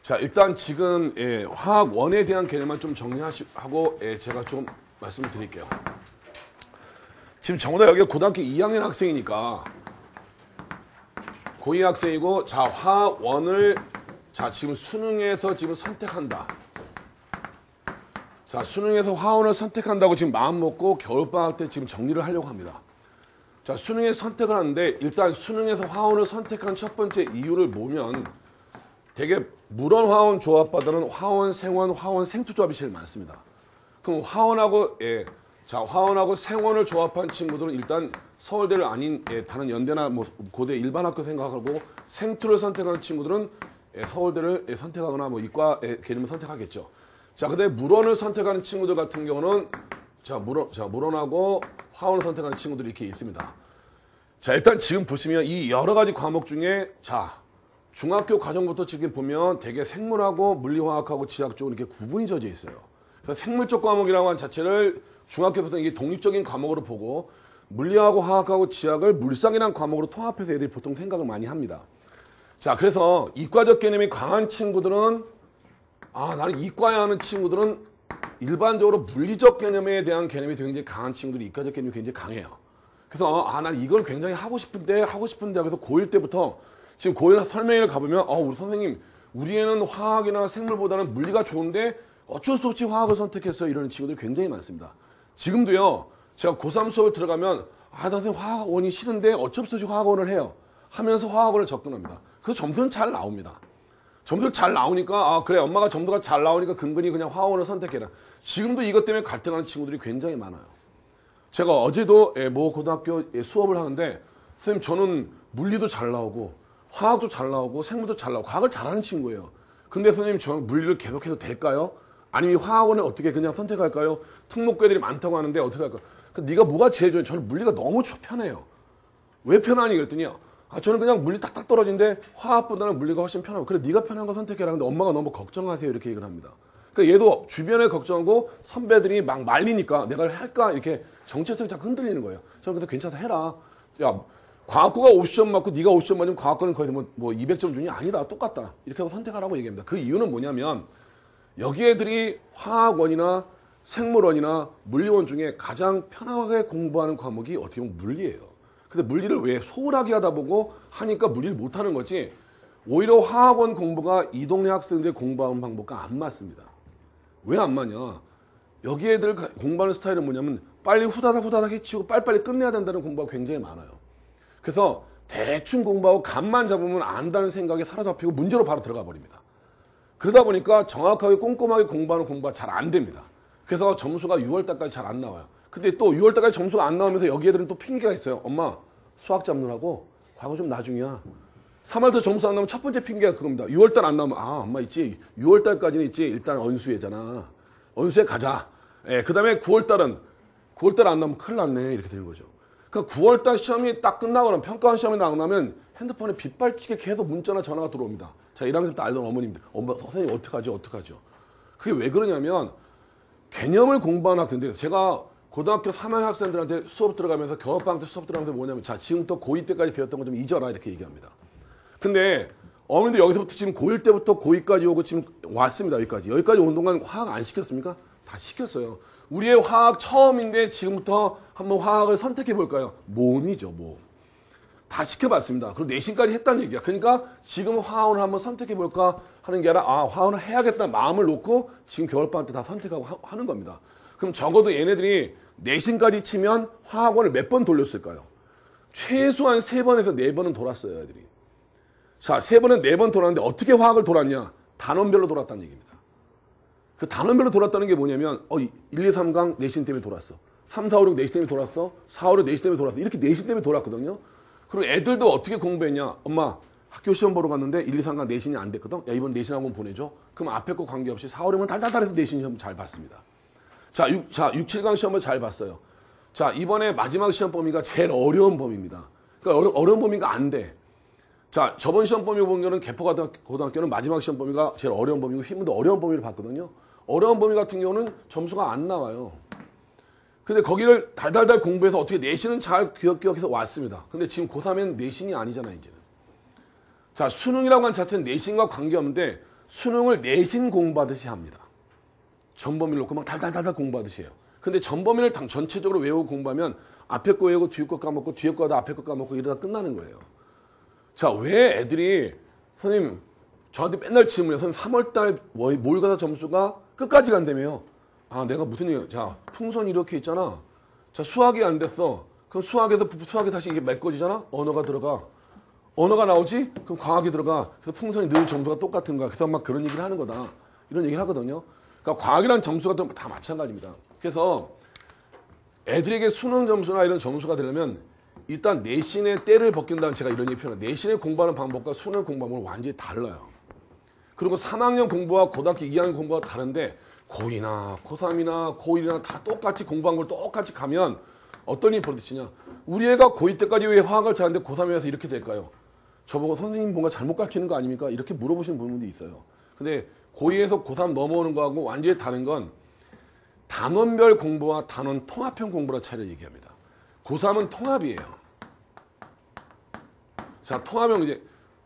자, 일단 지금 화학 원에 대한 개념만 좀 정리하고 제가 좀 말씀을 드릴게요. 지금 정답 여기 고등학교 2학년 학생이니까 고2 학생이고, 자, 화학 원을 자, 지금 수능에서 지금 선택한다. 자, 수능에서 화원을 선택한다고 지금 마음 먹고 겨울방학 때 지금 정리를 하려고 합니다. 자, 수능에 선택을 하는데 일단 수능에서 화원을 선택한 첫 번째 이유를 보면 되게 물원 화원 조합보다는 화원 생원 화원 생투 조합이 제일 많습니다. 그럼 화원하고 자, 화원하고 생원을 조합한 친구들은 일단 서울대를 아닌 다른 연대나 뭐 고대 일반 학교 생각하고 생투를 선택하는 친구들은 서울대를 선택하거나 뭐 이과 개념을 선택하겠죠. 자, 근데 물원을 선택하는 친구들 같은 경우는 물원하고 화원을 선택하는 친구들이 이렇게 있습니다. 자, 일단 지금 보시면 이 여러 가지 과목 중에 자, 중학교 과정부터 지금 보면 되게 생물하고 물리화학하고 지학 쪽으로 이렇게 구분이 져져 있어요. 그래서 생물적 과목이라고 하는 자체를 중학교부터 이게 독립적인 과목으로 보고 물리하고 화학하고 지학을 물상이라는 과목으로 통합해서 애들이 보통 생각을 많이 합니다. 자, 그래서 이과적 개념이 강한 친구들은 나는 이과에 하는 친구들은 일반적으로 물리적 개념에 대한 개념이 굉장히 강한 친구들이 이과적 개념이 굉장히 강해요. 그래서 난 이걸 굉장히 하고 싶은데 그래서 고1 때부터 지금 고1 설명회를 가보면 우리 선생님 우리 애는 화학이나 생물보다는 물리가 좋은데 어쩔 수 없이 화학을 선택했어요. 이러는 친구들이 굉장히 많습니다. 지금도요. 제가 고3 수업을 들어가면 나 선생님 화학원이 싫은데 어쩔 수 없이 화학원을 해요. 하면서 화학원을 접근합니다. 그래서 점수는 잘 나옵니다. 점수를 잘 나오니까 그래 엄마가 점수가 잘 나오니까 근근히 그냥 화학원을 선택해라. 지금도 이것 때문에 갈등하는 친구들이 굉장히 많아요. 제가 어제도 모 고등학교 수업을 하는데 선생님 저는 물리도 잘 나오고 화학도 잘 나오고 생물도 잘 나오고 과학을 잘하는 친구예요. 근데 선생님 저 물리를 계속해도 될까요? 아니면 화학원을 어떻게 그냥 선택할까요? 특목고 애들이 많다고 하는데 어떻게 할까요? 네가 뭐가 제일 좋아요? 저는 물리가 너무 편해요. 왜 편하니 그랬더니 저는 그냥 물리 딱딱 떨어지는데 화학보다는 물리가 훨씬 편하고 그래 네가 편한 거 선택해라. 근데 엄마가 너무 걱정하세요 이렇게 얘기를 합니다. 그러니까 얘도 주변에 걱정하고 선배들이 막 말리니까 내가 할까 이렇게 정체성이 자꾸 흔들리는 거예요. 저는 근데 괜찮다 해라. 야 과학고가 50점 맞고 네가 50점 맞으면 과학고는 거의 뭐 200점 준이 아니다. 똑같다. 이렇게 하고 선택하라고 얘기합니다. 그 이유는 뭐냐면 여기 애들이 화학원이나 생물원이나 물리원 중에 가장 편하게 공부하는 과목이 어떻게 보면 물리예요. 근데 물리를 왜 소홀하게 하다 보고 하니까 물리를 못하는 거지 오히려 화학원 공부가 이 동네 학생들의 공부하는 방법과 안 맞습니다. 왜 안 맞냐? 여기 애들 공부하는 스타일은 뭐냐면 빨리 후다닥 해치우고 빨리빨리 끝내야 된다는 공부가 굉장히 많아요. 그래서 대충 공부하고 감만 잡으면 안다는 생각에 사로잡히고 문제로 바로 들어가 버립니다. 그러다 보니까 정확하게 꼼꼼하게 공부하는 공부가 잘 안 됩니다. 그래서 점수가 6월달까지 잘 안 나와요. 근데 또 6월달까지 점수가 안 나오면서 여기 애들은 또 핑계가 있어요. 엄마 수학 잡느라고 과거 좀 나중이야. 3월달 점수 안 나오면 첫 번째 핑계가 그겁니다. 6월달 안 나오면 엄마 있지 6월달까지는 있지 일단 언수회잖아. 언수회 가자. 그 다음에 9월달 안 나오면 큰일 났네 이렇게 되는 거죠. 그러니까 9월달 시험이 딱 끝나거나 평가원 시험이 나오면 핸드폰에 빗발치게 계속 문자나 전화가 들어옵니다. 자 1학년 때부터 알던 어머님들 엄마 선생님 어떡하죠. 그게 왜 그러냐면 개념을 공부하는 학생들 제가 고등학교 3학년 학생들한테 수업 들어가면서 겨울방학 때 수업 들어가면서 뭐냐면 자 지금부터 고2 때까지 배웠던 거 좀 잊어라 이렇게 얘기합니다. 근데 어머님들 여기서부터 지금 고1 때부터 고2까지 오고 지금 왔습니다. 여기까지 온 동안 화학 안 시켰습니까? 다 시켰어요. 우리의 화학 처음인데 지금부터 한번 화학을 선택해 볼까요? 모음이죠. 모음. 다 시켜봤습니다. 그리고 내신까지 했다는 얘기야. 그러니까 지금 화학을 한번 선택해 볼까 하는 게 아니라 화학을 해야겠다는 마음을 놓고 지금 겨울방학 때 다 선택하고 하는 겁니다. 그럼 적어도 얘네들이 내신까지 치면 화학원을 몇 번 돌렸을까요? 최소한 3번에서 4번은 돌았어요. 애들이. 자, 3번에 4번 돌았는데 어떻게 화학을 돌았냐? 단원별로 돌았다는 얘기입니다. 그 단원별로 돌았다는 게 뭐냐면 1, 2, 3강 내신 때문에 돌았어. 3, 4, 5, 6 내신 때문에 돌았어. 4, 5, 6 내신 때문에 돌았어. 이렇게 내신 때문에 돌았거든요. 그리고 애들도 어떻게 공부했냐? 엄마 학교 시험 보러 갔는데 1, 2, 3강 내신이 안 됐거든. 야 이번 내신 한번 보내줘. 그럼 앞에 거 관계없이 4, 5, 6은 달달달해서 내신 시험 잘 봤습니다. 자 6, 7강 시험을 잘 봤어요. 자 이번에 마지막 시험 범위가 제일 어려운 범위입니다. 그러니까 어려운 범위가 안 돼. 자 저번 시험 범위 본 거는 개포 고등학교는 마지막 시험 범위가 제일 어려운 범위고 힘도 어려운 범위를 봤거든요. 어려운 범위 같은 경우는 점수가 안 나와요. 근데 거기를 달달달 공부해서 어떻게 내신은 잘 기억해서 왔습니다. 근데 지금 고3엔 내신이 아니잖아요, 이제는. 자, 수능이라고 하는 자체는 내신과 관계없는데 수능을 내신 공부하듯이 합니다. 전범위를 놓고 막 달달달달 공부하듯이 해요. 근데 전범위를 전체적으로 외우고 공부하면 앞에 거 외우고 뒤에 거 까먹고 뒤에 거다 앞에 거 까먹고 이러다 끝나는 거예요. 자, 왜 애들이 선생님 저한테 맨날 질문해요. 선생님 3월달 모의고사 점수가 끝까지 간다며요. 아, 내가 무슨 얘기야. 자, 풍선이 이렇게 있잖아. 자, 수학이 안 됐어. 그럼 수학이 다시 이게 메꿔지잖아. 언어가 들어가. 언어가 나오지? 그럼 과학이 들어가. 그래서 풍선이 늘 점수가 똑같은 거야. 그래서 막 그런 얘기를 하는 거다. 이런 얘기를 하거든요. 그러니까 과학이란 점수가 다 마찬가지입니다. 그래서 애들에게 수능 점수나 이런 점수가 되려면 일단 내신의 때를 벗긴다는 제가 이런 얘기 표현해요. 내신을 공부하는 방법과 수능 공부하는 완전히 달라요. 그리고 3학년 공부와 고등학교 2학년 공부가 다른데 고2나 고3이나 고1이나 다 똑같이 공부한 걸 똑같이 가면 어떤 일이 벌어지냐. 우리 애가 고2 때까지 왜 화학을 잘하는데 고3에 와서 이렇게 될까요? 저보고 선생님 뭔가 잘못 가르치는 거 아닙니까? 이렇게 물어보시는 분들이 있어요. 근데 고2에서 고3 넘어오는 거하고 완전히 다른 건 단원별 공부와 단원 통합형 공부라 차이를 얘기합니다. 고3은 통합이에요. 자, 통합은 이제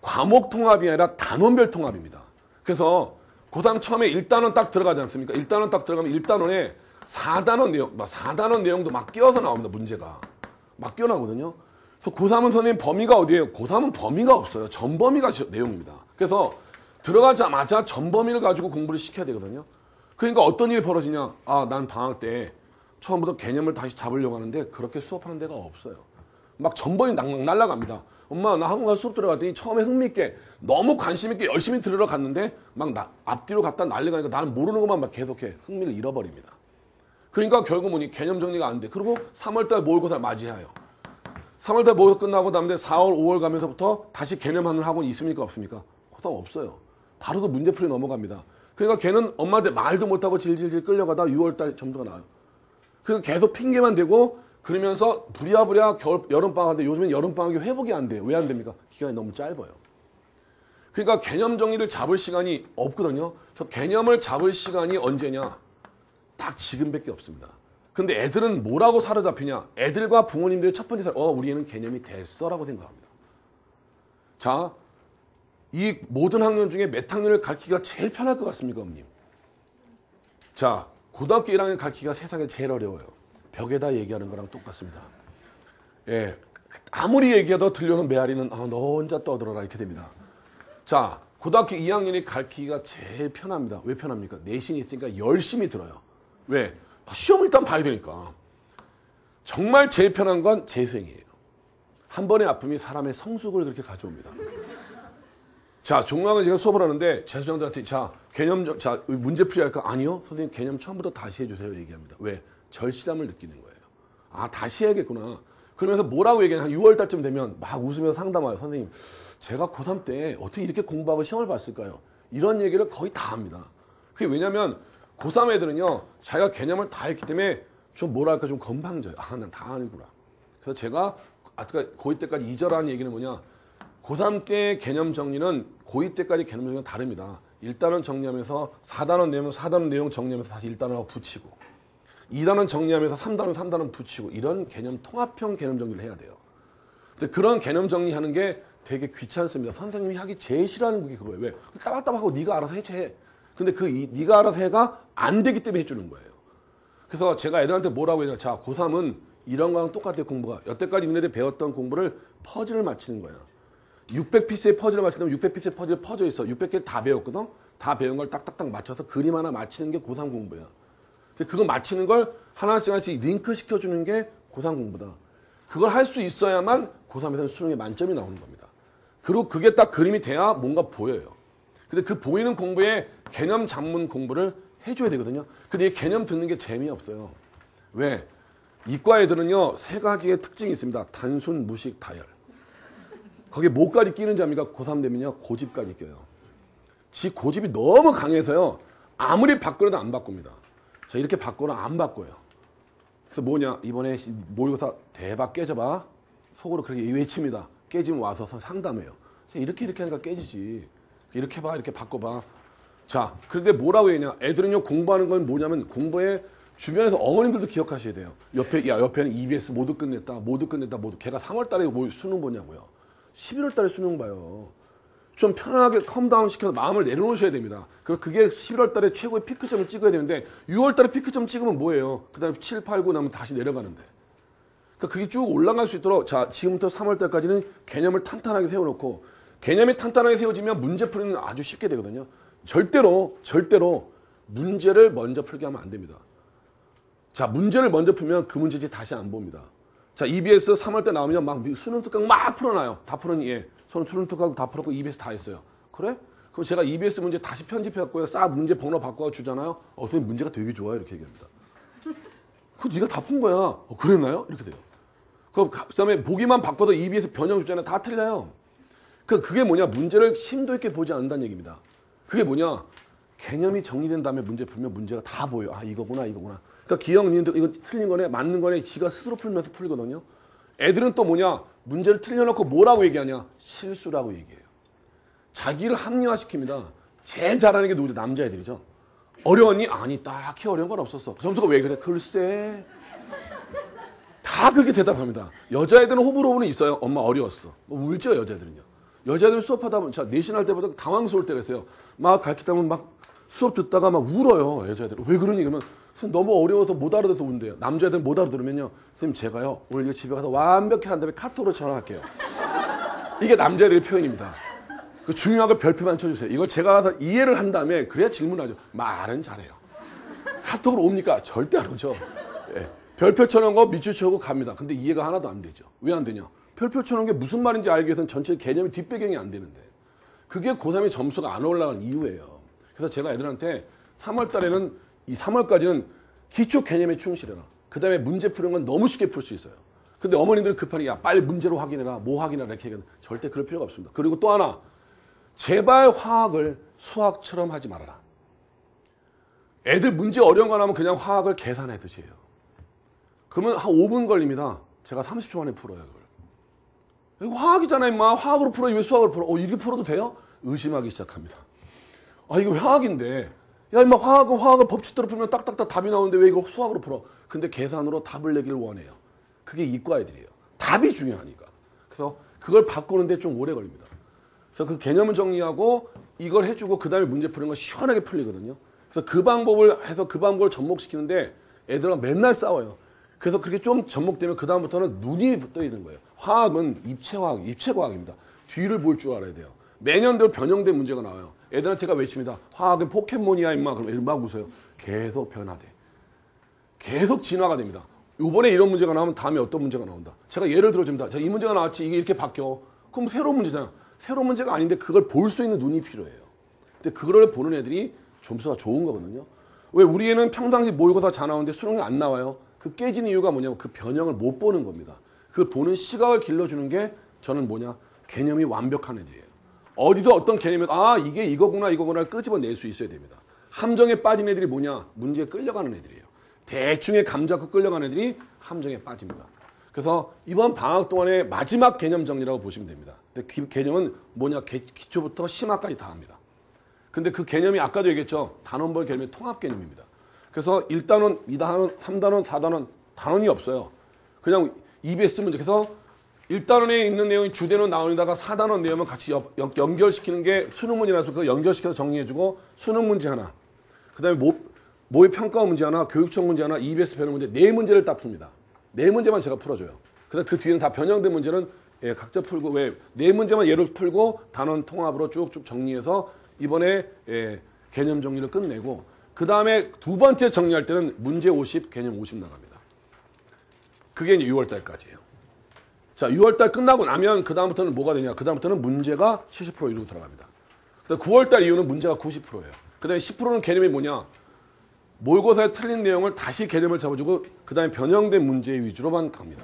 과목 통합이 아니라 단원별 통합입니다. 그래서 고3 처음에 1단원 딱 들어가지 않습니까? 1단원 딱 들어가면 1단원에 4단원 내용도 막 끼어서 나옵니다. 문제가. 막 끼어 나오거든요. 그래서 고3은 선생님 범위가 어디예요? 고3은 범위가 없어요. 전범위가 내용입니다. 그래서 들어가자마자 전범위를 가지고 공부를 시켜야 되거든요. 그러니까 어떤 일이 벌어지냐. 아, 난 방학 때 처음부터 개념을 다시 잡으려고 하는데 그렇게 수업하는 데가 없어요. 막 전범위 날라갑니다. 엄마, 나 학원 가서 수업 들어갔더니 처음에 흥미있게 너무 관심있게 열심히 들으러 갔는데 막 앞뒤로 갔다 난리가 나니까 나는 모르는 것만 막 계속해. 흥미를 잃어버립니다. 그러니까 결국 뭐니 개념 정리가 안 돼. 그리고 3월달 모의고사를 맞이해요. 3월달 모의고사 끝나고 다음에 4월, 5월 가면서부터 다시 개념하는 학원이 있습니까? 없습니까? 고사 없어요. 바로 그 문제풀이 넘어갑니다. 그러니까 걔는 엄마한테 말도 못하고 질질질 끌려가다 6월달 점수가 나와요. 그러니까 계속 핑계만 대고 그러면서 부랴부랴 여름방학인데 요즘엔 여름방학이 회복이 안 돼요. 왜 안 됩니까? 기간이 너무 짧아요. 그러니까 개념 정리를 잡을 시간이 없거든요. 그래서 개념을 잡을 시간이 언제냐? 딱 지금밖에 없습니다. 근데 애들은 뭐라고 사로잡히냐? 애들과 부모님들의 첫 번째 우리 애는 개념이 됐어라고 생각합니다. 자, 이 모든 학년 중에 몇 학년을 가르치기가 제일 편할 것 같습니까, 어머님? 자, 고등학교 1학년 가르치기가 세상에 제일 어려워요. 벽에다 얘기하는 거랑 똑같습니다. 예, 아무리 얘기해도 들려오는 메아리는 너 혼자 떠들어라 이렇게 됩니다. 자, 고등학교 2학년이 가르치기가 제일 편합니다. 왜 편합니까? 내신이 있으니까 열심히 들어요. 왜? 시험을 일단 봐야 되니까. 정말 제일 편한 건 재수행이에요. 한 번의 아픔이 사람의 성숙을 그렇게 가져옵니다. 자, 종강은 제가 수업을 하는데 재수생들한테 문제풀이 할까? 아니요. 선생님 개념 처음부터 다시 해주세요. 얘기합니다. 왜? 절실함을 느끼는 거예요. 아, 다시 해야겠구나. 그러면서 뭐라고 얘기하냐. 한 6월 달쯤 되면 막 웃으면서 상담해요. 선생님, 제가 고3 때 어떻게 이렇게 공부하고 시험을 봤을까요? 이런 얘기를 거의 다 합니다. 그게 왜냐면 고3 애들은요, 자기가 개념을 다 했기 때문에 좀 뭐랄까 좀 건방져요. 아, 난 다 아니구나. 그래서 제가 아까 고2 때까지 이절하는 얘기는 뭐냐. 고3 때 개념 정리는 고2 때까지 개념 정리는 다릅니다. 1단원 정리하면서 4단원 내용 정리하면서 다시 1단원하고 붙이고 2단원 정리하면서 3단원 붙이고 이런 개념 통합형 개념 정리를 해야 돼요. 근데 그런 개념 정리하는 게 되게 귀찮습니다. 선생님이 하기 제일 싫어하는 게 그거예요. 왜? 따박따박하고 네가 알아서 해. 근데 네가 알아서 해가 안 되기 때문에 해주는 거예요. 그래서 제가 애들한테 뭐라고 해요? 자, 고3은 이런 거랑 똑같아요. 공부가. 여태까지 너네들 배웠던 공부를 퍼즐을 맞히는 거야. 600피스의 퍼즐을 맞추려면 600피스의 퍼즐이 퍼져 있어. 600개 다 배웠거든? 다 배운 걸 딱딱딱 맞춰서 그림 하나 맞히는 게 고3 공부야. 그거 맞히는 걸 하나씩 링크 시켜주는 게 고3 공부다. 그걸 할 수 있어야만 고3에서는 수능에 만점이 나오는 겁니다. 그리고 그게 딱 그림이 돼야 뭔가 보여요. 근데 그 보이는 공부에 개념 잡문 공부를 해줘야 되거든요. 근데 이 개념 듣는 게 재미없어요. 왜? 이과 애들은요, 세 가지의 특징이 있습니다. 단순, 무식, 다열. 거기에 뭐까지 끼는지 압니까? 고3 되면요, 고집까지 껴요. 지 고집이 너무 강해서요, 아무리 바꾸려도 안 바꿉니다. 자, 이렇게 바꾸면 안 바꿔요. 그래서 뭐냐, 이번에 모의고사 대박 깨져봐. 속으로 그렇게 외칩니다. 깨지면 와서 상담해요. 이렇게 하니까 깨지지. 이렇게 해봐, 이렇게 바꿔봐. 자, 그런데 뭐라고 했냐. 애들은요, 공부하는 건 뭐냐면 공부에 주변에서 어머님들도 기억하셔야 돼요. 옆에는 EBS 모두 끝냈다. 걔가 3월 달에 수능 보냐고요. 11월 달에 수능 봐요. 좀 편하게 컴다운 시켜서 마음을 내려놓으셔야 됩니다. 그리고 그게 11월 달에 최고의 피크점을 찍어야 되는데 6월 달에 피크점 찍으면 뭐예요? 그 다음에 7, 8, 9 나면 다시 내려가는데. 그러니까 그게 쭉 올라갈 수 있도록 자 지금부터 3월 달까지는 개념을 탄탄하게 세워놓고 개념이 탄탄하게 세워지면 문제 풀이는 아주 쉽게 되거든요. 절대로 문제를 먼저 풀게 하면 안 됩니다. 자 문제를 먼저 풀면 그 문제지 다시 안 봅니다. 자 EBS 3월 때 나오면 막 수능 특강 막 풀어놔요. 다 풀었니? 예. 저는 수능 특강 다 풀었고 EBS 다 했어요. 그래? 그럼 제가 EBS 문제 다시 편집해갖고요. 싹 문제 번호 바꿔 주잖아요. 선생님 문제가 되게 좋아요. 이렇게 얘기합니다. 그거 네가 다 푼 거야. 그랬나요? 이렇게 돼요. 그다음에 보기만 바꿔도 EBS 변형 주잖아요. 다 틀려요. 그게 뭐냐? 문제를 심도 있게 보지 않는다는 얘기입니다. 그게 뭐냐? 개념이 정리된 다음에 문제 풀면 문제가 다 보여요. 아 이거구나 이거구나. 그러니까 기억님도 이거 틀린 거네 맞는 거네 지가 스스로 풀면서 풀거든요. 애들은 또 뭐냐? 문제를 틀려놓고 뭐라고 얘기하냐? 실수라고 얘기해요. 자기를 합리화시킵니다. 제일 잘하는 게 누구죠? 남자애들이죠. 어려웠니? 아니 딱히 어려운 건 없었어. 점수가 왜 그래? 글쎄. 다 그렇게 대답합니다. 여자애들은 호불호는 있어요. 엄마 어려웠어. 울죠 여자애들은요. 여자애들 수업하다 보면 자 내신할 때보다 당황스러울 때가 있어요. 막 가르치다 보면 막 수업 듣다가 막 울어요 여자애들. 왜 그러니? 그러면 선생님 너무 어려워서 못 알아들어서 운대요. 남자애들은 못 알아들으면요. 선생님 제가요 오늘 이거 집에 가서 완벽히 한 다음에 카톡으로 전화할게요. 이게 남자애들의 표현입니다. 그 중요한 거 별표만 쳐주세요. 이걸 제가 가서 이해를 한 다음에 그래야 질문하죠. 말은 잘해요. 카톡으로 옵니까? 절대 안 오죠. 예. 별표 쳐놓은 거 밑줄 쳐고 갑니다. 근데 이해가 하나도 안 되죠. 왜 안 되냐? 별표 쳐놓은 게 무슨 말인지 알기 위해서는 전체 개념이 뒷배경이 안 되는데 그게 고3의 점수가 안 올라간 이유예요. 그래서 제가 애들한테 3월 달에는 이 3월까지는 기초 개념에 충실해라. 그 다음에 문제 푸는 건 너무 쉽게 풀 수 있어요. 근데 어머님들은 급하게 야 빨리 문제로 확인해라. 뭐 확인해라 이렇게 얘기하는 절대 그럴 필요가 없습니다. 그리고 또 하나 제발 화학을 수학처럼 하지 말아라. 애들 문제 어려운 거 나오면 그냥 화학을 계산하듯이 해요. 그러면 한 5분 걸립니다. 제가 30초 만에 풀어요. 그걸. 이거 화학이잖아 임마. 화학으로 풀어. 왜 수학으로 풀어? 이렇게 풀어도 돼요? 의심하기 시작합니다. 아 이거 화학인데 야 임마 화학을 법칙대로 풀면 딱딱딱 답이 나오는데 왜 이거 수학으로 풀어? 근데 계산으로 답을 내기를 원해요. 그게 이과 애들이에요. 답이 중요하니까. 그래서 그걸 바꾸는데 좀 오래 걸립니다. 그래서 그 개념을 정리하고 이걸 해주고 그 다음에 문제 푸는 건 시원하게 풀리거든요. 그래서 그 방법을 해서 그 방법을 접목시키는데 애들과 맨날 싸워요. 그래서 그렇게 좀 접목되면 그 다음부터는 눈이 떠있는 거예요. 화학은 입체화학, 입체과학입니다. 뒤를 볼 줄 알아야 돼요. 매년대로 변형된 문제가 나와요. 애들한테 제가 외칩니다. 화학은 포켓몬이야 임마. 그럼 애들 막 웃어요. 계속 변화돼. 계속 진화가 됩니다. 이번에 이런 문제가 나오면 다음에 어떤 문제가 나온다. 제가 예를 들어줍니다. 자, 이 문제가 나왔지. 이게 이렇게 바뀌어. 그럼 새로운 문제잖아. 새로운 문제가 아닌데 그걸 볼 수 있는 눈이 필요해요. 근데 그걸 보는 애들이 점수가 좋은 거거든요. 왜 우리 애는 평상시 모의고사 잘 나오는데 수능이 안 나와요? 그 깨진 이유가 뭐냐면 그 변형을 못 보는 겁니다. 그 보는 시각을 길러주는 게 저는 뭐냐? 개념이 완벽한 애들이에요. 어디서 어떤 개념이 이게 이거구나 끄집어낼 수 있어야 됩니다. 함정에 빠진 애들이 뭐냐? 문제에 끌려가는 애들이에요. 대충의 감 잡고 끌려가는 애들이 함정에 빠집니다. 그래서 이번 방학 동안의 마지막 개념 정리라고 보시면 됩니다. 근데 그 개념은 뭐냐? 기초부터 심화까지 다 합니다. 근데 그 개념이 아까도 얘기했죠. 단원별 개념이 통합 개념입니다. 그래서 1단원, 2단원, 3단원, 4단원 단원이 없어요. 그냥 EBS 문제. 그래서 1단원에 있는 내용이 주대로 나오다가 4단원 내용을 같이 연결시키는 게 수능 문제라서 그거 연결시켜서 정리해주고 수능 문제 하나. 그 다음에 모의 평가 문제 하나, 교육청 문제 하나, EBS 변형 문제 4문제를 딱 풉니다. 4문제만 제가 풀어줘요. 그래서 그 뒤에는 다 변형된 문제는 각자 풀고 왜 4문제만 예로 풀고 단원 통합으로 쭉쭉 정리해서 이번에 개념 정리를 끝내고 그 다음에 두 번째 정리할 때는 문제 50, 개념 50 나갑니다. 그게 이제 6월달까지예요. 자, 6월달 끝나고 나면 그 다음부터는 뭐가 되냐? 그 다음부터는 문제가 70% 이루고 들어갑니다. 그래서 9월달 이후는 문제가 90%예요. 그 다음에 10%는 개념이 뭐냐? 모의고사에 틀린 내용을 다시 개념을 잡아주고 그 다음에 변형된 문제 위주로만 갑니다.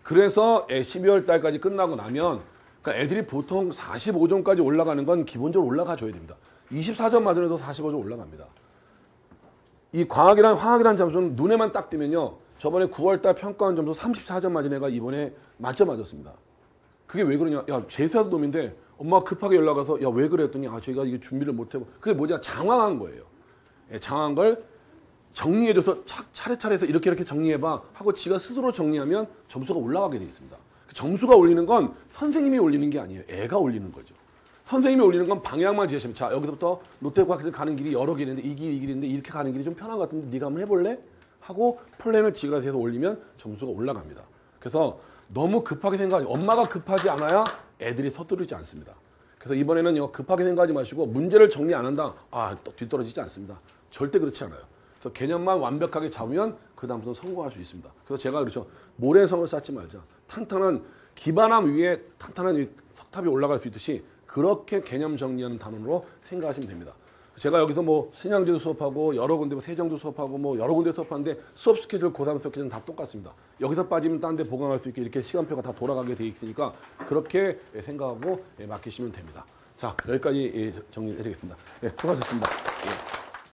그래서 12월달까지 끝나고 나면 그러니까 애들이 보통 45점까지 올라가는 건 기본적으로 올라가줘야 됩니다. 24점 맞으면서 45점 올라갑니다. 이 과학이랑 화학이라는 점수는 눈에만 딱 띄면요. 저번에 9월달 평가원 점수 34점 맞은 애가 이번에 만점 맞았습니다. 그게 왜 그러냐. 야, 재수하던 놈인데 엄마가 급하게 연락 와서 야, 왜 그래 했더니 저희가 이게 준비를 못하고 그게 뭐냐. 장황한 거예요. 장황한 걸 정리해줘서 차례차례 해서 이렇게 정리해봐 하고 지가 스스로 정리하면 점수가 올라가게 돼 있습니다. 점수가 올리는 건 선생님이 올리는 게 아니에요. 애가 올리는 거죠. 선생님이 올리는 건 방향만 제시하시면 자 여기서부터 롯데과학에서 가는 길이 여러 길인데 이 길인데 이렇게 가는 길이 좀 편한 것 같은데 네가 한번 해볼래? 하고 플랜을 지가 해서 올리면 점수가 올라갑니다. 그래서 너무 급하게 생각하지 엄마가 급하지 않아야 애들이 서두르지 않습니다. 그래서 이번에는 급하게 생각하지 마시고 문제를 정리 안 한다. 또 뒤떨어지지 않습니다. 절대 그렇지 않아요. 그래서 개념만 완벽하게 잡으면 그 다음부터 성공할 수 있습니다. 그래서 제가 그렇죠. 모래성을 쌓지 말자. 탄탄한 기반함 위에 탄탄한 석탑이 올라갈 수 있듯이 그렇게 개념 정리하는 단원으로 생각하시면 됩니다. 제가 여기서 뭐 신양제도 수업하고 여러 군데 세정도 수업하고 뭐 여러 군데 수업하는데 수업 스케줄 고3 수업 스케줄은 다 똑같습니다. 여기서 빠지면 딴 데 보강할 수 있게 이렇게 시간표가 다 돌아가게 돼 있으니까 그렇게 생각하고 맡기시면 됩니다. 자 여기까지 정리를 해드리겠습니다. 수고하셨습니다.